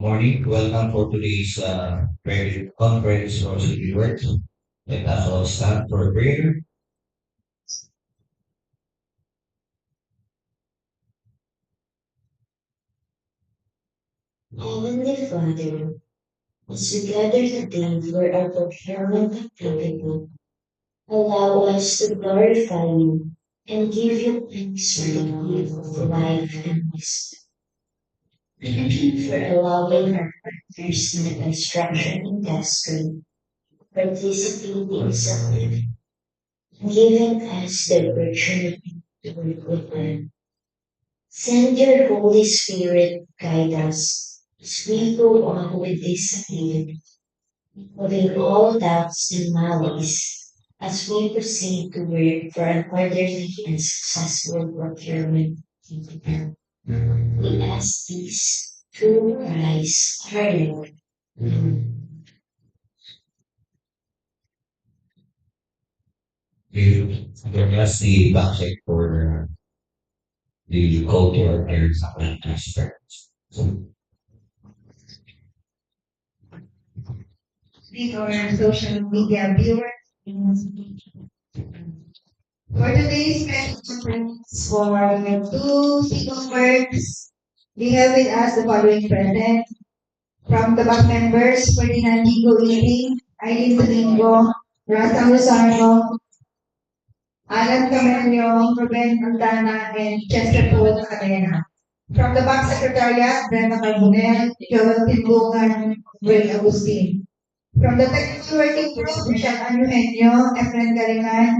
Morning. Welcome for today's conference for city work. Let us all stand for prayer. Heavenly Father, as we gather today for our procurement activity, allow us to glorify you and give you thanks for the gift of life and wisdom. Thank you for allowing our partners in the construction industry to participate in something, giving us the opportunity to work with them. Send your Holy Spirit guide us as we go on with this activity, putting all doubts and malice as we proceed to work for an orderly and successful procurement. We ask this through Christ our Lord. We ask the backside for the cultural areas and aspects. With our social media viewers. For today's special conference for two single works, we have with us the following present. From the back members, Ferdinand Digo Iring, Aileen Domingo, Rasa Rosario, Alan Camelio, Ruben Aldana, and Chester Paul Cadena. From the back secretariat, Brenda Carbonell, Joel Timbungan, Ray Agustin. From the technical working group, Michelle Anuhenyo, Efren Galingan,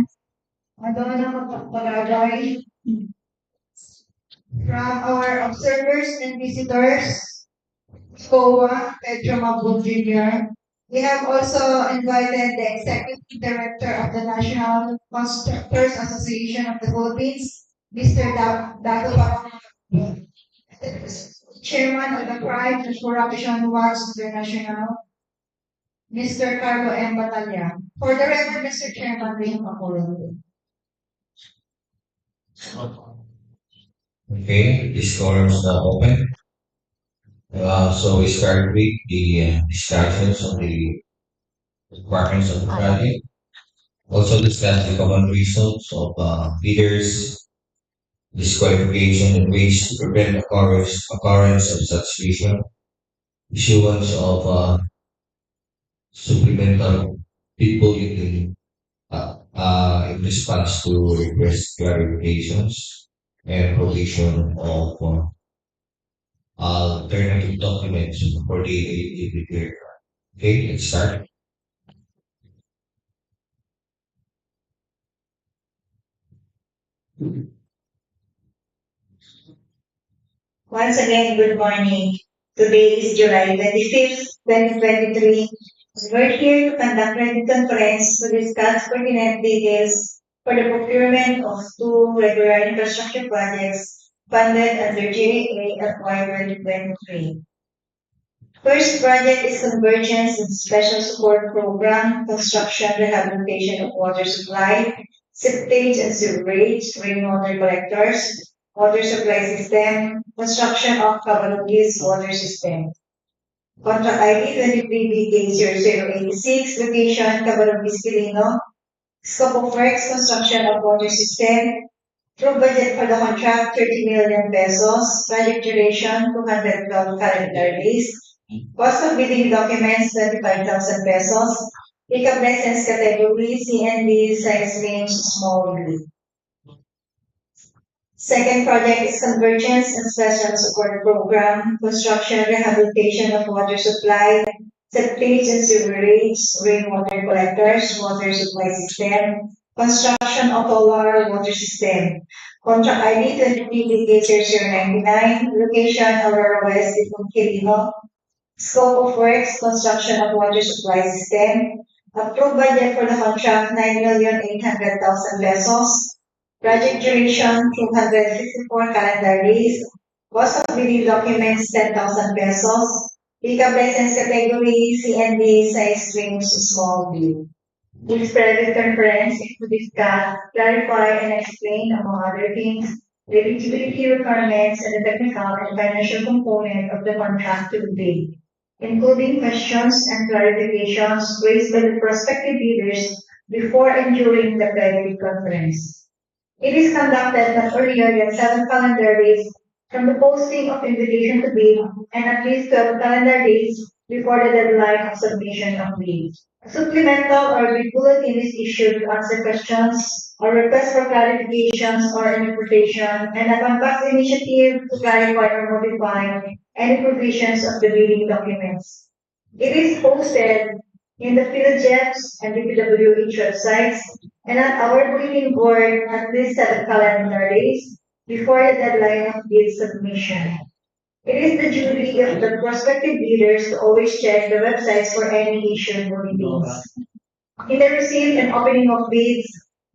Madonna Cabarroguis. From our observers and visitors, COA, Pedro Mabul Jr. We have also invited the Executive Director of the National Constructors Association of the Philippines, Mr. Dato Chairman of the Crime and Corruption Watch International, Mr. Carlo M. Batalla. For the record, Mr. Chairman, we have a quorum. Okay, this forum is now open. So we start with the discussions on the requirements of the project. Also discuss the common results of leaders, disqualification and ways to prevent occurrence of such vision, issuance of supplemental people in response to request clarifications and provision of alternative documents for the ADP. Okay, let's start. Once again, good morning. Today is July 25th, 2023. We're here to conduct a conference to discuss pertinent details for the procurement of two regular infrastructure projects funded under GAA FY 2023. First project is Convergence and Special Support Program, Construction Rehabilitation of Water Supply, Septage and Sewerage, Rainwater Collectors, Water Supply System, Construction of Cabarroguis Water System. Contract ID 23BK0086, location Cabarroguis, Quirino. Scope of works, construction of water system. True budget for the contract, 30 million pesos. Project duration, 212 calendar days. Cost of bidding documents, 25,000 pesos. Pickup license category, CND, size range, small B. Second project is Convergence and Special Support Program, Construction Rehabilitation of Water Supply, Septage and Sewerage, Rainwater Collectors, Water Supply System, Construction of Aurora Water System. Contract ID 23BK0099, location Aurora West, Diffun, Quirino. Scope of works, construction of water supply system. Approved budget for the contract, 9,800,000 pesos. Project duration, 264 calendar days. Cost of bidding documents, 10,000 pesos. Pickup license category, CND, size range, small B. This private conference is to discuss, clarify, and explain, among other things, the eligibility requirements, and the technical and financial component of the contract to be paid, including questions and clarifications raised by the prospective bidders before and during the credit conference. It is conducted not earlier than 7 calendar days from the posting of invitation to bid and at least 12 calendar days before the deadline of submission of bid. A supplemental or bid bulletin is issued to answer questions or requests for clarifications or interpretation and a contact initiative to clarify or modify any provisions of the bidding documents. It is posted in the PhilJets and DPWH websites and at our bulletin board at least 7 calendar days before the deadline of bid submission. It is the duty of the prospective bidders to always check the websites for any issued bulletins. In the receipt and opening of bids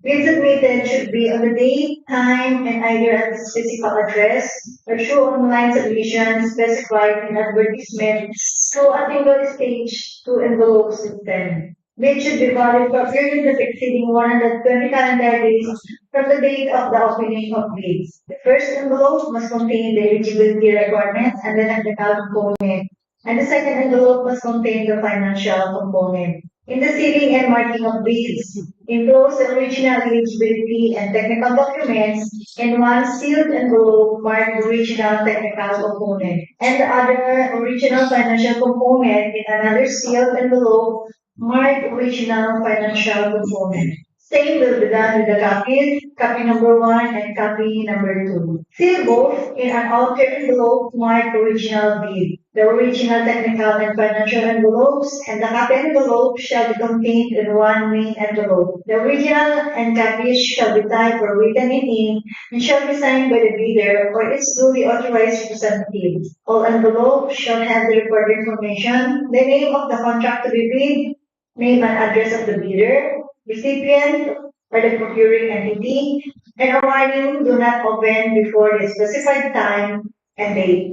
submitted should be on the date, time, and either at the physical address or through online submission specified in advertisement through a single stage to envelope system. Bids should be valid for a period of exceeding 120 calendar days from the date of the opening of bids. The first envelope must contain the eligibility requirements and the technical component, and the second envelope must contain the financial component. In the sealing and marking of bids, enclose the original eligibility and technical documents in one sealed envelope marked original technical component, and the other original financial component in another sealed envelope marked original financial component. Same will be done with the copies, copy number 1 and copy number 2. Seal both in an outer envelope marked original bid. The original technical and financial envelopes and the copy envelope shall be contained in one main envelope. The original and copies shall be typed or written in ink and shall be signed by the bidder or its duly authorized representative. All envelopes shall have the required information, the name of the contract to be bid, name and address of the bidder, recipient, or the procuring entity, and a warning do not open before the specified time and date.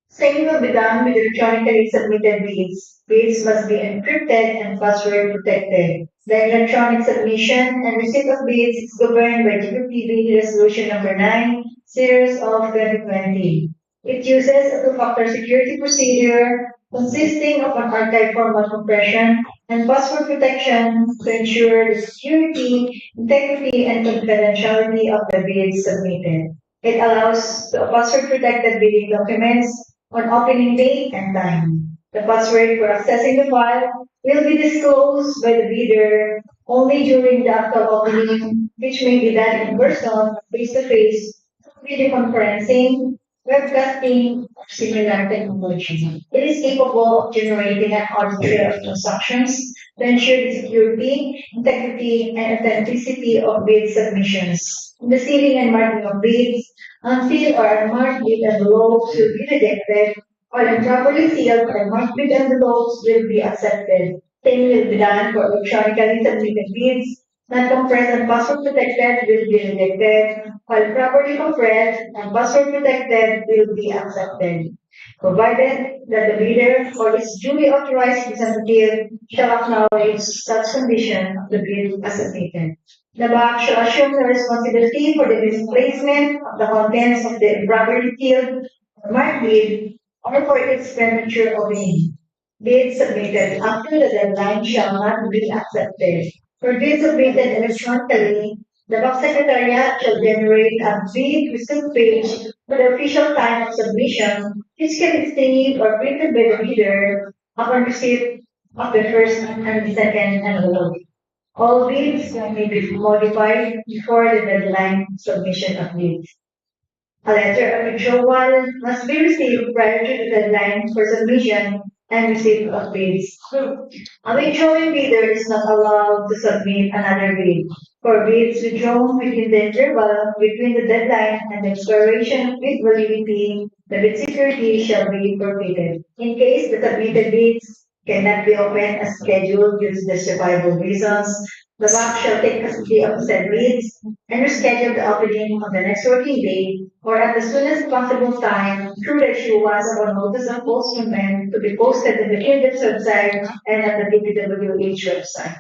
Same will be done with electronically submitted bids. Bids must be encrypted and password protected. The electronic submission and receipt of bids is governed by DPWH Resolution Number 9, Series of 2020. It uses a two-factor security procedure consisting of an archive format compression and password protection to ensure the security, integrity, and confidentiality of the bids submitted. It allows the password-protected bidding documents on opening date and time. The password for accessing the file will be disclosed by the bidder only during the actual opening, which may be done in person, face-to-face, video conferencing, webcasting, or similar technology. It is capable of generating an audit trail of transactions to ensure the security, integrity, and authenticity of bid submissions. The sealing and marking of bids, unsealed or unmarked bid envelopes will be rejected, or improperly sealed or marked bid envelopes will be accepted. Same will be done for electronically submitted bids, not compressed and password protected will be rejected, while properly compressed and password protected will be accepted, provided that the bidder or its duly authorized representative shall acknowledge such condition of the bid as submitted. The bank shall assume the responsibility for the misplacement of the contents of the improperly filled or marked bid or for its premature opening. Bids submitted after the deadline shall not be accepted. For bids submitted electronically, the Bank Secretariat shall generate a bid receipt page for the official time of submission, which can be saved or printed by the bidder upon receipt of the first and the second envelope. All bids may be modified before the deadline submission of bids. A letter of withdrawal must be received prior to the deadline for submission and receipt of bids. A withdrawing bidder is not allowed to submit another bid. For bids withdrawn within the interval between the deadline and the expiration of bid validity, the bid security shall be forfeited. In case the submitted bids cannot be opened as scheduled due to justifiable reasons, the bank shall take custody of the said bids and reschedule the opening on the next working day or at the soonest possible time through the issuance of a notice of postponement to be posted in the Kingdom's website and at the DPWH website.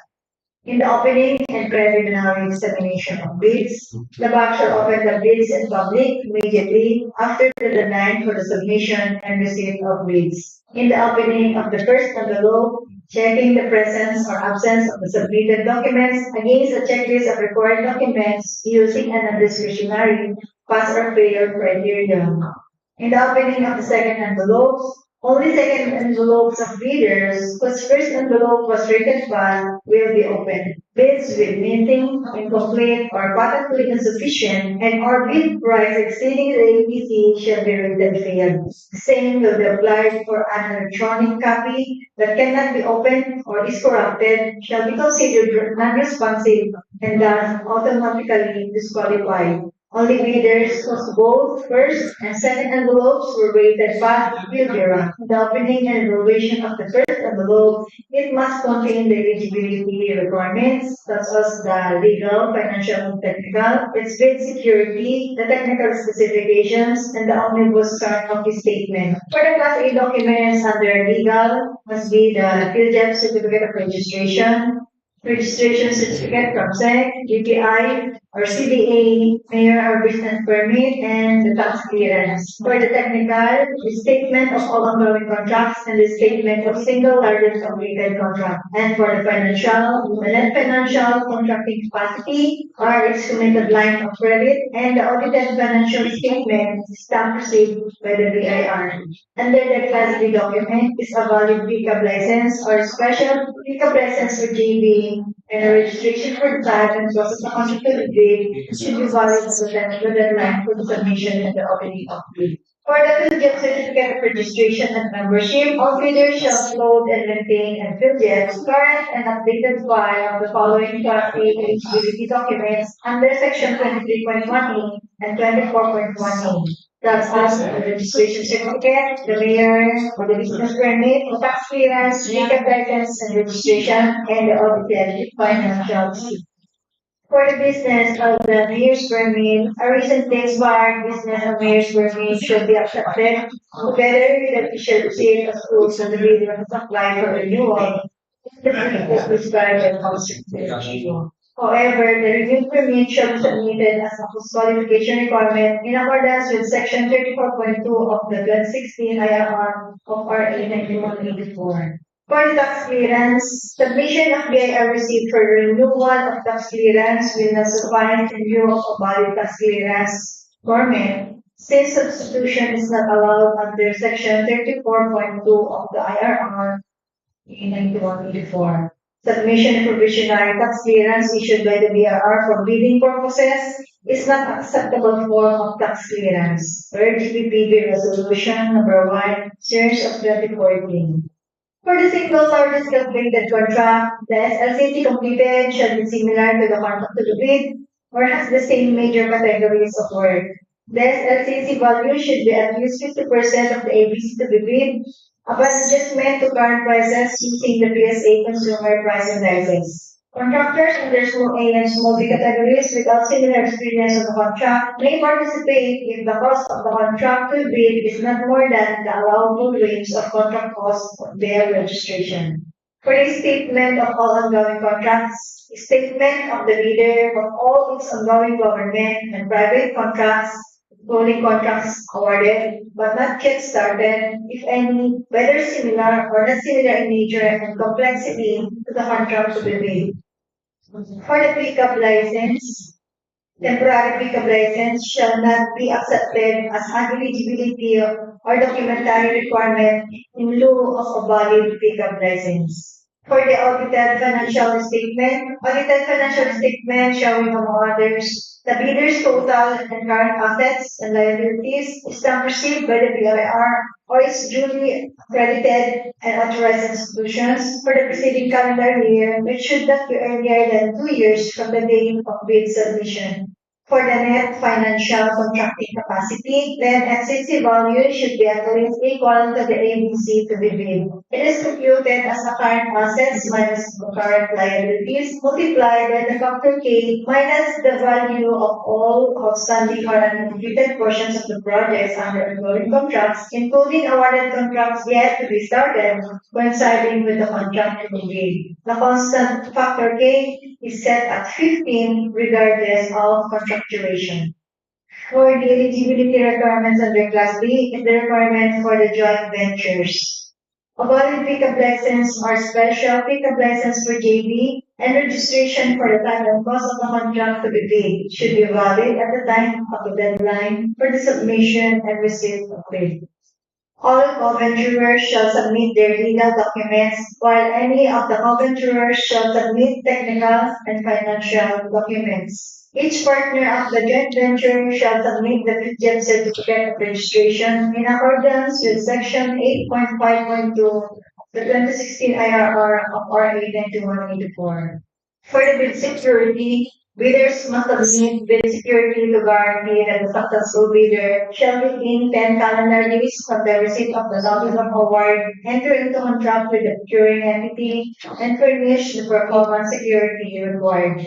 In the opening and preliminary examination of bids, the bank shall open the bids in public immediately after the deadline for the submission and receipt of bids. In the opening of the first envelope, checking the presence or absence of the submitted documents against a checklist of required documents using an discretionary pass or fail criteria. In the opening of the second envelopes, only second envelopes of bidders whose first envelope was written fast will be opened. Bids with missing, incomplete, or patently insufficient, and or bid price exceeding the APC shall be rated failed. Same will be applied for an electronic copy that cannot be opened or is corrupted shall be considered non-responsive and thus automatically disqualified. Only bidders whose both first and second envelopes were rated fast will be run. The opening and evaluation of the first envelope, it must contain the eligibility requirements such as the legal, financial, and technical, its bid security, the technical specifications, and the omnibus term of the statement. For the Class A documents under legal, must be the PhilJEP certificate of registration certificate from SEC, GPI, or CDA, mayor or business permit, and the tax clearance. For the technical, the statement of all ongoing contracts and the statement of single largest completed contract. And for the financial, the net financial contracting capacity or its committed line of credit and the audited financial statement stamp received by the BIR. Under the Class B document is a valid pickup license or special pickup license for JV and a registration for the type and process of contract to the bid should be valid at the time of the deadline for the submission and the opening of bid. For the PhilJET certificate of registration and membership, all bidders shall upload and maintain a PhilJET's current and updated file of the following Class A eligibility documents under Section 23.1A and 24.1A. That's also the registration certificate, the mayor, or the business permit, the tax clearance, vacant license and registration, and the audited financial statement. For the business of the mayor's permit, a recently expired business of mayor's permit should be accepted together with the official receipt of proofs of the bidder has applied for renewal. The permit is prescribed by council to the GO. However, the renewed permit shall be submitted as a qualification requirement in accordance with Section 34.2 of the 2016 IRR of RA 9184. For the tax clearance, submission of BIR receipt for renewal of tax clearance will not suffice in view of a valid tax clearance format, since substitution is not allowed under Section 34.2 of the IRR in 9184. Submission of provisionary tax clearance issued by the BIR for bidding purposes is not acceptable form of tax clearance. Per DPPB Resolution Number 1, Series of 2014. For the single largest completed contract, the SLCT completed shall be similar to the contract to the bid or has the same major categories of work. The SLCC value should be at least 50% of the ABC to be bid upon adjustment to current prices using the PSA consumer price indices. Contractors under small A and small B categories without similar experience of the contract may participate if the cost of the contract to bid is not more than the allowable range of contract costs of their registration. For the statement of all ongoing contracts, statement of the bidder of all its ongoing government and private contracts, including contracts awarded but not yet started, if any, whether similar or not similar in nature and complexity to the contract to be bid. For the pickup license, temporary pickup license shall not be accepted as an eligibility or documentary requirement in lieu of a valid pickup license. For the audited financial statement showing among others the bidder's total and current assets and liabilities is not received by the BIR or its duly accredited and authorized institutions for the preceding calendar year, which should not be earlier than 2 years from the date of bid submission. For the net financial contracting capacity, then SCC value should be at least equal to the ABC to be bid. It is computed as the current assets minus the current liabilities multiplied by the factor K minus the value of all outstanding or unexecuted portions of the projects under ongoing contracts, including awarded contracts yet to be started, coinciding with the contract to be bid. The constant factor K is set at 15 regardless of contract duration. For the eligibility requirements under Class B is the requirement for the joint ventures. A valid pickup license or special pickup license for JV and registration for the time and cost of the contract to be paid should be valid at the time of the deadline for the submission and receipt of bid. All co-venturers shall submit their legal documents, while any of the co-venturers shall submit technical and financial documents. Each partner of the joint venture shall submit the PGM certificate of registration in accordance with Section 8.5.2 of the 2016 IRR of RA 9184. For the bid security, bidders must submit bid security to guarantee that the successful bidder shall within 10 calendar days from the receipt of the notice of award enter into contract with the procuring entity and furnish the performance security required.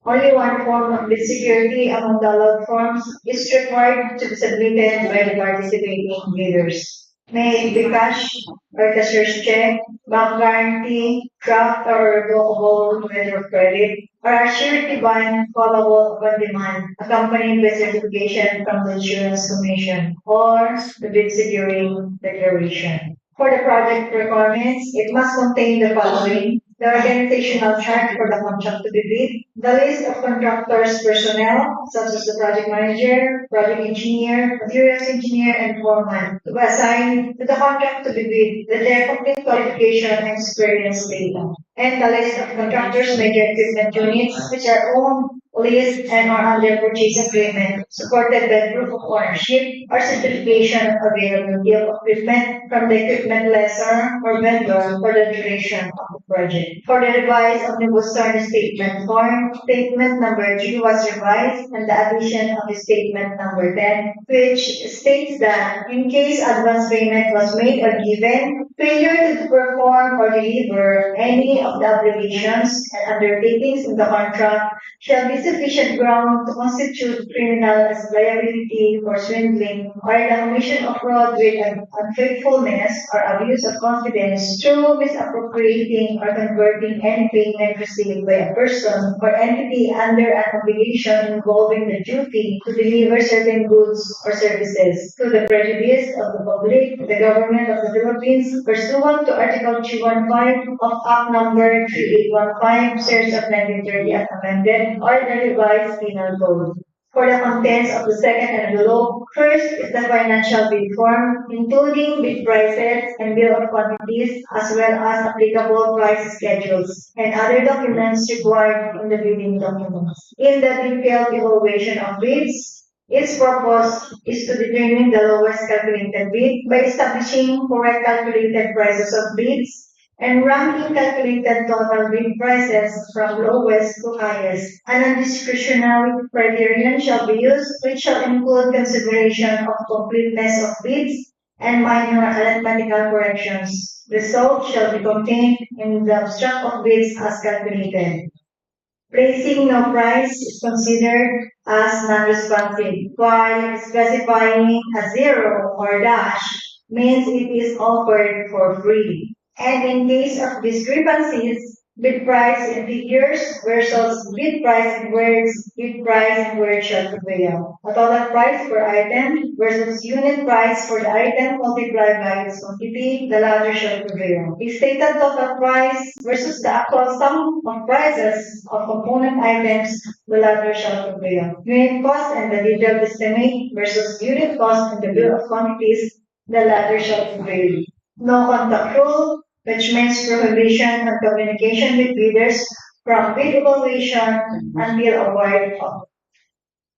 Only one form of bid security among the allowed forms is required to be submitted by the participating bidders. May it be cash or cashier's check, bank guarantee, draft or revocable letter of credit, or a surety bond callable upon demand, accompanied by certification from the Insurance Commission or the bid security declaration. For the project requirements, it must contain the following: the organizational chart for the contract to be bid, the list of contractors' personnel, such as the project manager, project engineer, materials engineer, and foreman, to be assigned to the contract to be bid, with their complete qualification and experience data, and the list of contractors' major equipment units, which are owned, leased, and are under purchase agreement, supported by proof of ownership or certification of availability of equipment from the equipment lessor or vendor for the duration of the project. For the revised omnibus turn statement form, statement number 3 was revised and the addition of the statement number 10, which states that in case advance payment was made or given, failure to perform or deliver any of the obligations and undertakings in the contract shall be sufficient ground to constitute criminal as liability for swindling or the commission of fraud with an unfaithfulness or abuse of confidence through misappropriating or converting any payment received by a person or entity under an obligation involving the duty to deliver certain goods or services to the prejudice of the public, the government of the Philippines, pursuant to Article 315 of Act Number 3815, Series of 1930 as amended, or the revised penal code. For the contents of the second envelope, first is the financial bid form, including bid prices and bill of quantities, as well as applicable price schedules and other documents required in the bidding documents. In the detailed evaluation of bids, its purpose is to determine the lowest calculated bid by establishing correct calculated prices of bids and ranking calculated total bid prices from lowest to highest. An discretionary criterion shall be used, which shall include consideration of completeness of bids and minor arithmetical corrections. Results shall be contained in the abstract of bids as calculated. Placing no price is considered as non-responsive, while specifying a zero or dash means it is offered for free. And in case of discrepancies, bid price in figures versus bid price in words shall prevail. A total price per item versus unit price for the item multiplied by its quantity, the latter shall prevail. A stated total price versus the actual sum of prices of component items, the latter shall prevail. Unit cost and the detailed estimate versus unit cost and the bill of quantities, the latter shall prevail. No contact rule, which means prohibition on communication with bidders from bid evaluation until award of.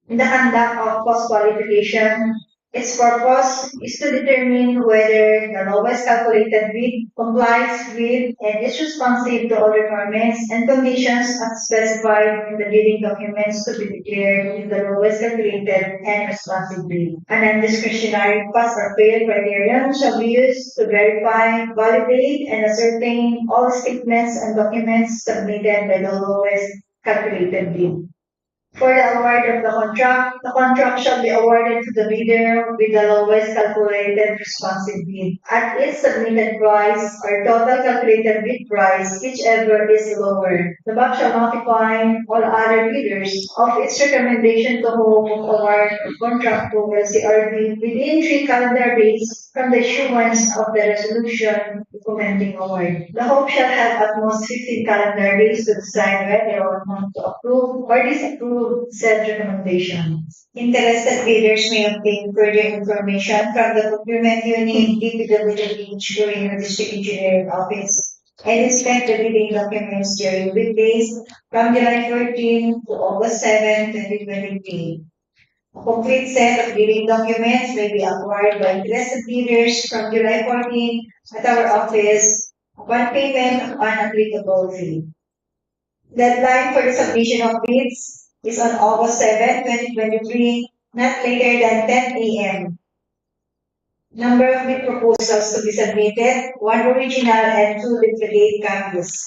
In the conduct of cost qualification, Its purpose is to determine whether the lowest calculated bid complies with and is responsive to all requirements and conditions as specified in the bidding documents to be declared with the lowest calculated and responsive bid. A non-discretionary pass or fail criterion shall be used to verify, validate, and ascertain all statements and documents submitted by the lowest calculated bid. For the award of the contract shall be awarded to the bidder with the lowest calculated responsive bid at its submitted price or total calculated bid price, whichever is lower. The bank shall notify all other bidders of its recommendation to whom award of contract to LCRB within 3 calendar days from the issuance of the resolution recommending award. The hope shall have at most 15 calendar days to decide whether or not to approve or disapprove said recommendation. Interested bidders may obtain further information from the Procurement Unit, DPWH-Quirino District Engineering Office, and inspect the bidding documents during weekdays from July 14 to August 7, 2023. A complete set of bidding documents may be acquired by interested bidders from July 14 at our office upon payment of an applicable fee. Deadline for the submission of bids is on August 7, 2023, not later than 10 a.m. Number of bid proposals to be submitted, 1 original and 2 duplicate copies.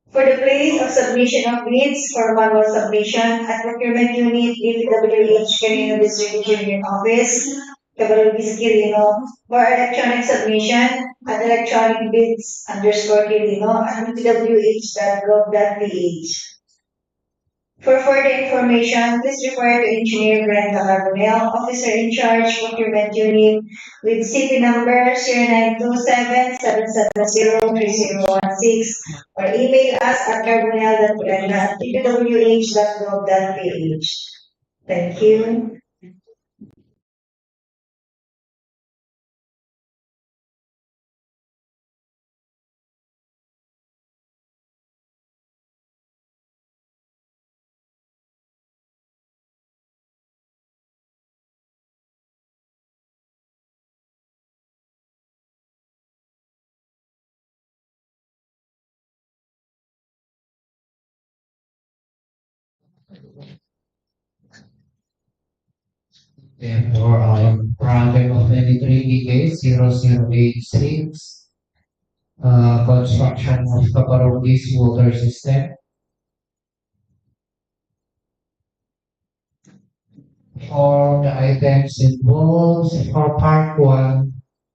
For the place of submission of bids for manual submission at Procurement Unit, DPWH-Quirino District Engineering Office, Cabarroguis Quirino, or electronic submission at electronic bids _Quirino at dpwh.gov.ph. For further information, please refer to Engineer Brenda Cabarroguis, Officer in Charge, Procurement Unit, with CP number 0927-770-3016, or email us at carbonell.brenda@dpwh.gov.ph. Thank you. Therefore, I am project of 23DK0086, construction of Cabarroguis water system. For the items involved, for part 1,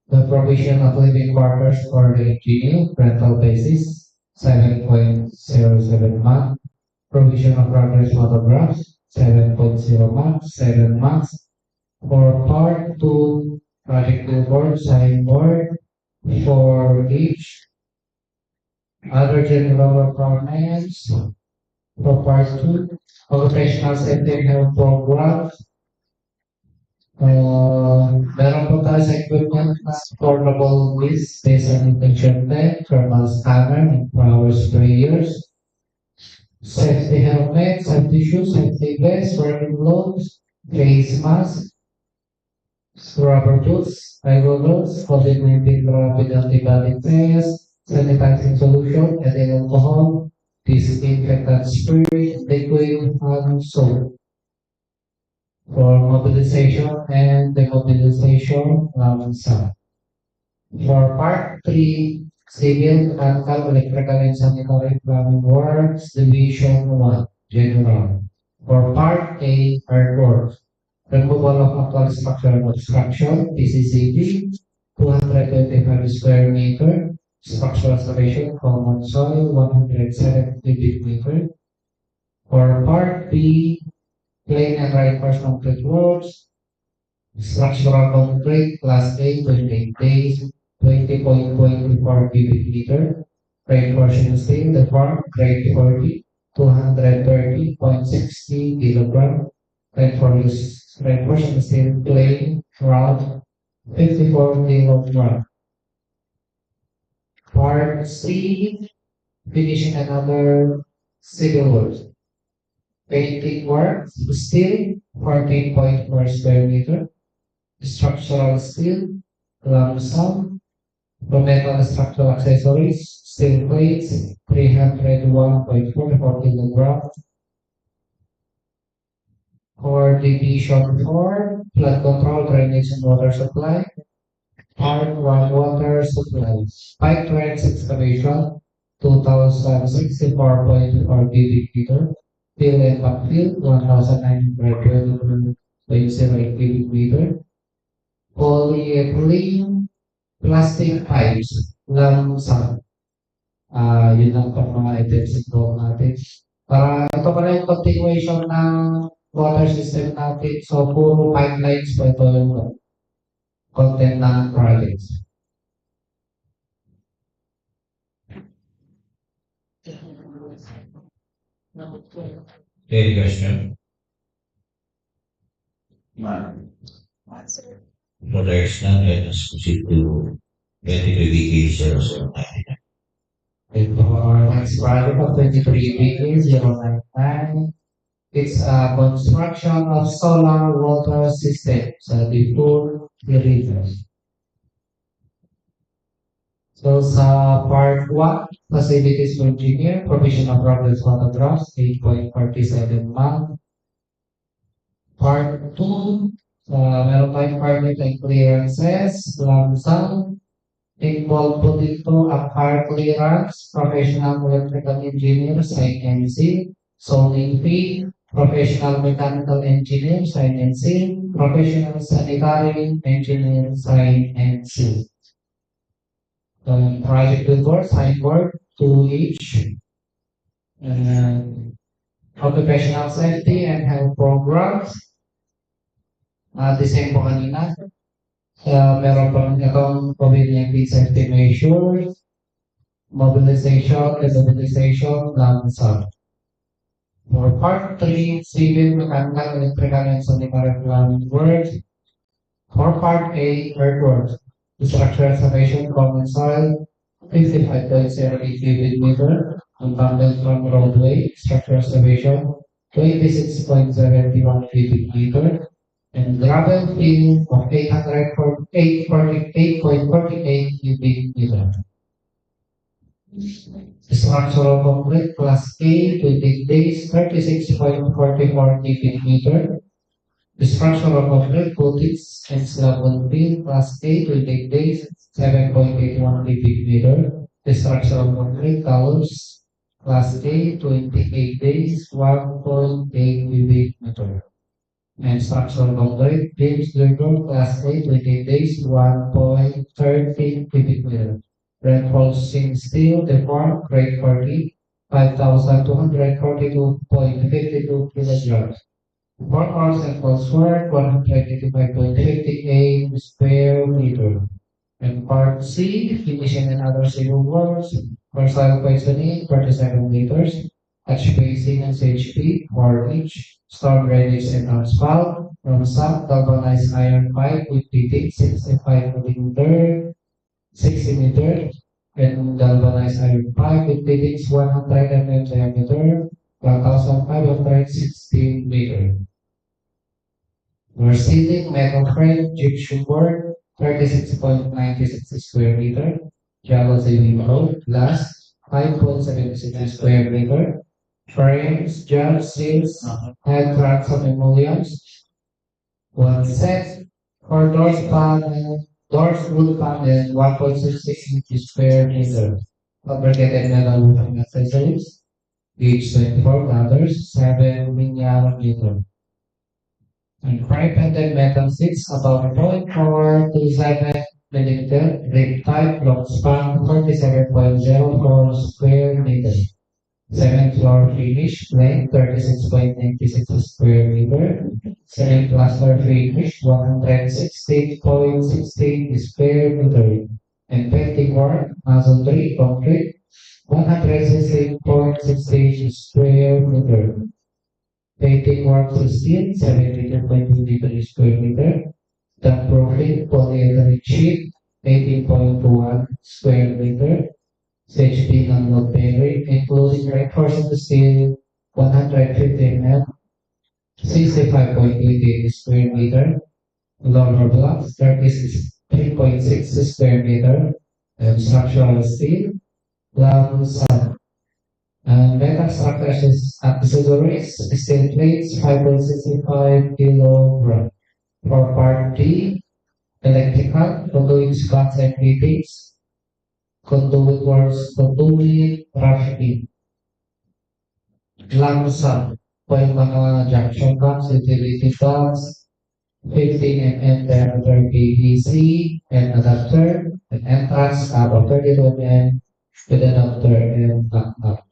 the provision of living quarters for the engineer, rental basis, 7.07 months, provision of progress photographs, 7.0 months, 7 months. For part 2, project billboard, signboard, for each other general requirements. For part 2, occupational safety and health programs, meron po tayo sa equipment na portable list based on infection tank, thermal scanner, and power sprayers, safety helmet, safety shoes, safety vests, working gloves, face mask, rubber boots, eyeglass gloves, COVID-19 rapid antibody test, sanitizing solution, ethyl alcohol, disinfectant spray, liquid, and soap. For mobilization and demobilization some. For part 3, civil, mechanical, electrical, and sanitary plumbing works, division 1, general. For part A, earthworks, removal of actual structural obstruction, PCCB, 225 square meter, structural restoration, common soil, 170 cubic meter. For part B, plain and reinforced concrete works, structural concrete, class A, 28 days, 20.24 cubic meter, reinforcing steel, the form, grade 40, 230.60 kilogram, reinforcing steel, plain, round, 54 kilogram. Part C, finishing another civil works. Painting work, steel, 14.4 square meter. structural steel, lump sum, for metal structural accessories, steel plates, 301.44 kilogram, for division 4, flood control, drainage and water supply, part 1, water supply, pipe trench excavation, 2064.4 cubic meter, fill and backfill, 1922.08 cubic meter, polyethylene plastic pipes, lump sum. Yun lang po mga items involved natin. Para ito pala yung continuation ng water system natin. So, puro pipelines po ito yung content ng projects. Any question? No, there's none. Let us proceed to 23BK009. And for our next project of 23BK099, it's a construction of solar water system sa Diffun, Philippines. So sa part 1, facilities for engineer, provision of progress photographs, 8.47 month. Part 2, meron tayong permit and clearances, lump sum. Involved po dito ang fire clearance, professional electrical engineer, sign and seal, zoning fee, professional mechanical engineer, sign and seal, professional sanitary engineer, sign and seal. Project report, signboard, 2 each. Occupational safety and health programs. The same po kanina. Meron po itong COVID-19 safety measures, mobilization and mobilization lump sum. For part 3, civil, mechanical, electrical, and sanitary plumbing works. For part A, earthworks, structure excavation, common soil, 55.08 cubic meter, unbundled from roadway, structure excavation, 26.71 cubic meter, and gravel fill of 848 cubic meter. Structural concrete class A, 20 days, 36.44 cubic meter. Structural concrete footings and slab on fill class A, 20 days, 7.81 cubic meter. Structural concrete columns class A, 28 days, 1.8 cubic meter. And structural concrete beams girder class A, 20 days, 1.30 cubic meter. Reinforcing steel deformed grade 40, 5,242.52 kilograms. 4 hours and false work, 185.58 square meter. And part C, finishing and other civil works, for soil poisoning, 47 meters, hatch basing and CHP, 4 inch, storm drainage and asphalt, from some galvanized iron pipe with fitting 65 millimeter, 60 meter, and galvanized iron pipe with fittings 100 mm diameter, 1,516 meter. We're ceiling metal frame, gypsum board, 36.96 square meter, jealousy window, glass, 5.76 square meter, frames, jars, seals, head tracks of emollients, 1 set, for doors panel, doors wood panel, 1.66 square meter, fabricated metal roofing accessories, gauge 24 ladders, 7 linear meter. And pipe-ended metal seats about 0.427 millimeter, rig type, long span, 47.04 square meter. 7th floor finish, length 36.96 square meter. 7th plaster finish, 116.16 square meter. And painting work, masonry, concrete, 116.16 square meter. Painting work steel, 72.23 square meter. The profit polyethylene sheet, 18.21 square meter. CHP non-load bearing, including reinforcing steel, 150 mm, 65.88 square meter. Lower blocks, 3.6 square meter, and structural steel, lump. Metal structures accessories, steel plates, 5.65 kilogram. For part D, electrical, conduits, cuts, and fittings, conduit works, conduit, trafficking, lump sum, while mga junction box, utility box, 15 mm diameter PVC, and adapter, and entrance, about 32 mm, with adapter and backup.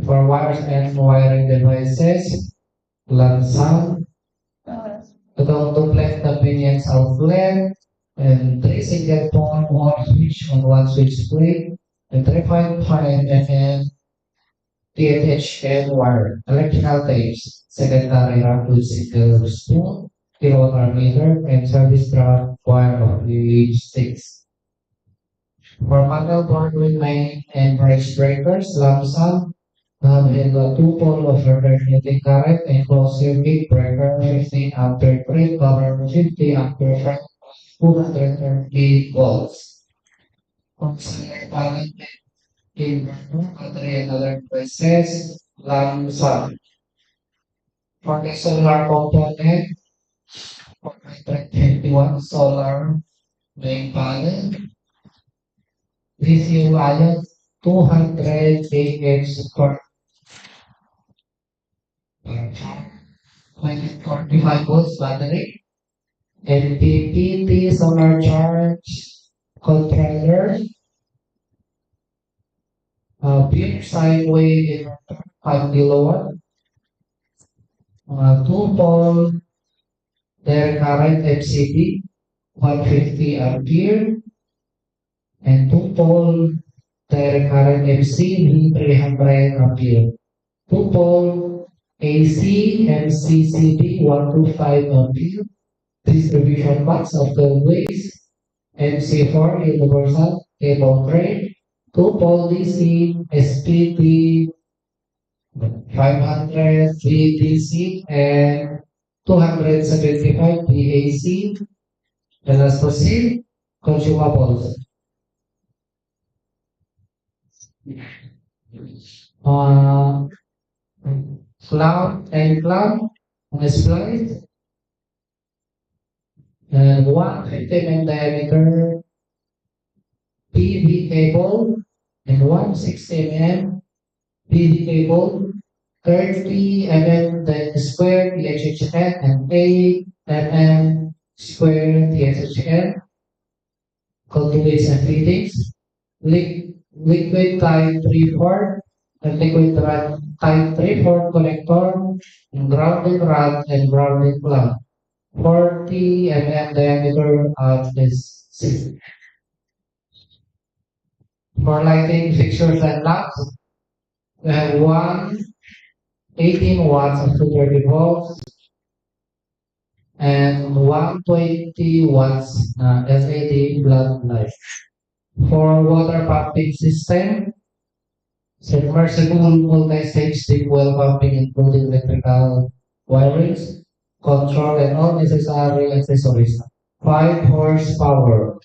For wires and wiring devices, lump sum, duplex convenience outlet, and three single pole one switch on one switch plate, and 3.5 mm DPWH wire, electrical tapes, secondary rack with single spool, kilowatt meter, and service drop wire of the sticks. For metal board with main and brakes breakers, lump sum, in the two pole of alternating current and closed circuit breaker 15 ampere trip power 50 ampere from 230 volts. Consider current inverter, battery and other devices, lump sum. For the solar component, 421 solar main panel, lithium ion 200 Ah per 45 volts battery, MPPT solar charge controller, pure sine wave inverter 5 kilowatt, 2 pole direct current MCB 150 ampere, and 2 pole direct current MCB 300 ampere. 2 pole AC MCCB 125 ampere. Distribution box of the waste MC4 universal cable tray. 2 pole DC SPT 500 VDC and 275 PAC. Let us proceed. Consumables. Uh, Cloud and cloud splice and 150 mm diameter PV cable and 160 mm PV cable, 30 mm the square THHN and 8 mm square THHN, conduits and fittings, liquid type 3/4 and liquid type 3/4 connector, grounding rod and grounding plug, 40 mm diameter of this system. For lighting fixtures and lamps, we have 18 watts of 230 volts and 120 watts LED blood light. For water pumping system, submersible multi-stage deep well pumping including electrical wirings, control and all necessary accessories. 5 horsepower.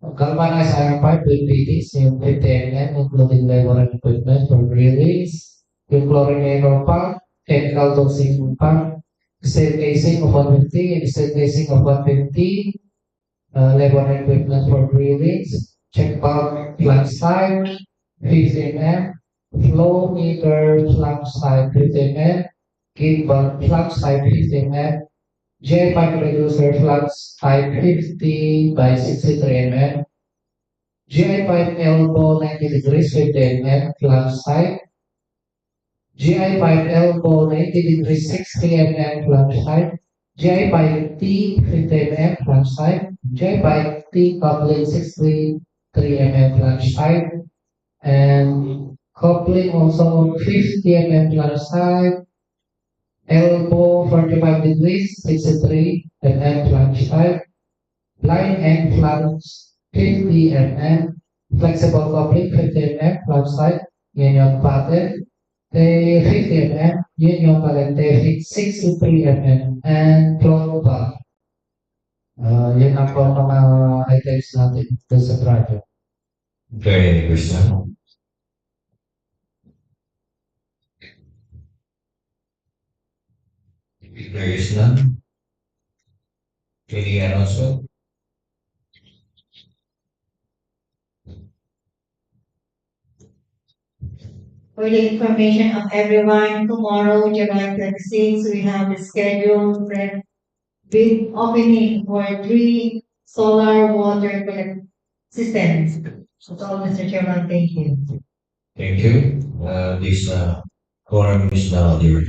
Galvanized iron pipe with PTs in 50 mm including labor and equipment for drillings, with chlorinator pump, chemical dosing pump, steel casing of 150 and steel casing of 150, labor and equipment for drillings, check valve flange type 50 mm, flow meter flange type 50 mm, gate valve flange type 50 mm, J pipe reducer flux type 50 by 63 mm, GI pipe elbow 90 degrees 50 mm flux type, GI pipe elbow 90 degrees 60 mm flux type, GI pipe T 50 mm flux type, GI pipe T coupling 63 mm flux type, and coupling also 50 mm flux type, elbow 45 degrees 63 mm flange type, line and flange 50 mm, flexible coupling 50 mm flange type, union pattern, the 50 mm, Union Calente 63 mm, and flow back. Yun ang po ang mga items natin doon sa project. Very personal. If there is none, any announcement? For the information of everyone, tomorrow, July 26, we have the scheduled bid opening for 3 solar water collect systems. That's all, Mr. Chairman. Thank you. Thank you. This forum is now adjourned.